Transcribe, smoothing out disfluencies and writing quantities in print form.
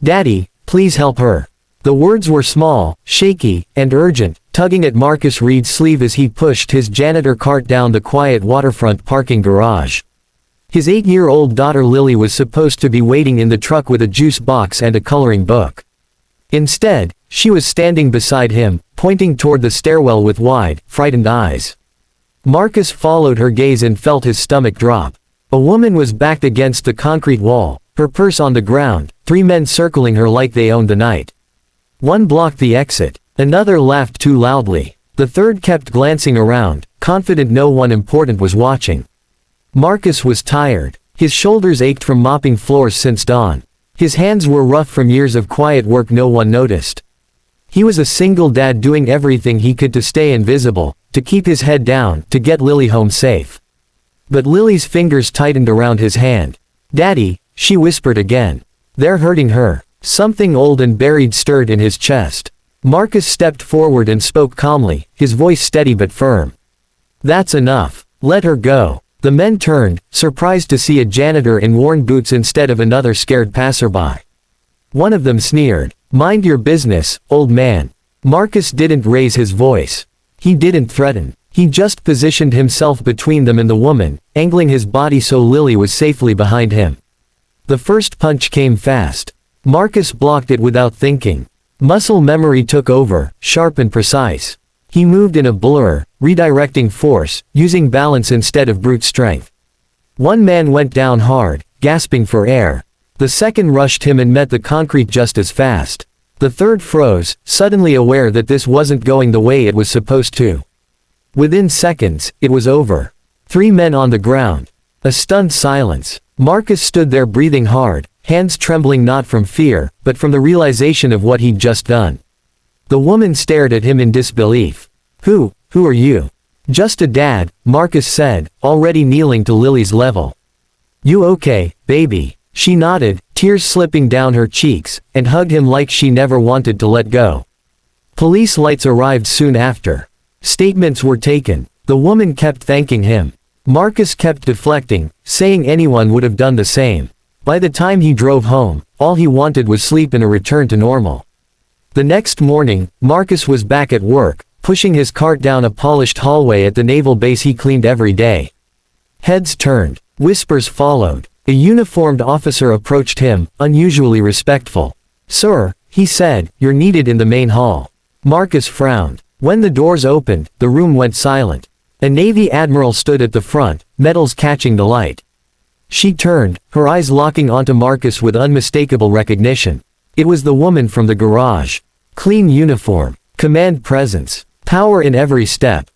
"Daddy, please help her." The words were small, shaky, and urgent, tugging at Marcus Reed's sleeve as he pushed his janitor cart down the quiet waterfront parking garage. His 8-year-old daughter Lily was supposed to be waiting in the truck with a juice box and a coloring book. Instead, she was standing beside him, pointing toward the stairwell with wide, frightened eyes. Marcus followed her gaze and felt his stomach drop. A woman was backed against the concrete wall, her purse on the ground, 3 men circling her like they owned the night. One blocked the exit, another laughed too loudly. The third kept glancing around, confident no one important was watching. Marcus was tired. His shoulders ached from mopping floors since dawn. His hands were rough from years of quiet work no one noticed. He was a single dad doing everything he could to stay invisible, to keep his head down, to get Lily home safe. But Lily's fingers tightened around his hand. "Daddy," she whispered again. "They're hurting her." Something old and buried stirred in his chest. Marcus stepped forward and spoke calmly, his voice steady but firm. "That's enough. Let her go." The men turned, surprised to see a janitor in worn boots instead of another scared passerby. One of them sneered, "Mind your business, old man." Marcus didn't raise his voice. He didn't threaten. He just positioned himself between them and the woman, angling his body so Lily was safely behind him. The first punch came fast. Marcus blocked it without thinking. Muscle memory took over, sharp and precise. He moved in a blur, redirecting force, using balance instead of brute strength. One man went down hard, gasping for air. The second rushed him and met the concrete just as fast. The third froze, suddenly aware that this wasn't going the way it was supposed to. Within seconds, it was over. 3 men on the ground. A stunned silence. Marcus stood there breathing hard, hands trembling not from fear, but from the realization of what he'd just done. The woman stared at him in disbelief. Who are you?" "Just a dad," Marcus said, already kneeling to Lily's level. "You okay, baby?" She nodded, tears slipping down her cheeks, and hugged him like she never wanted to let go. Police lights arrived soon after. Statements were taken. The woman kept thanking him. Marcus kept deflecting, saying anyone would have done the same. By the time he drove home, all he wanted was sleep and a return to normal. The next morning, Marcus was back at work, pushing his cart down a polished hallway at the naval base he cleaned every day. Heads turned. Whispers followed. A uniformed officer approached him, unusually respectful. "Sir," he said, "you're needed in the main hall." Marcus frowned. When the doors opened, the room went silent. A Navy Admiral stood at the front, medals catching the light. She turned, her eyes locking onto Marcus with unmistakable recognition. It was the woman from the garage. Clean uniform. Command presence. Power in every step.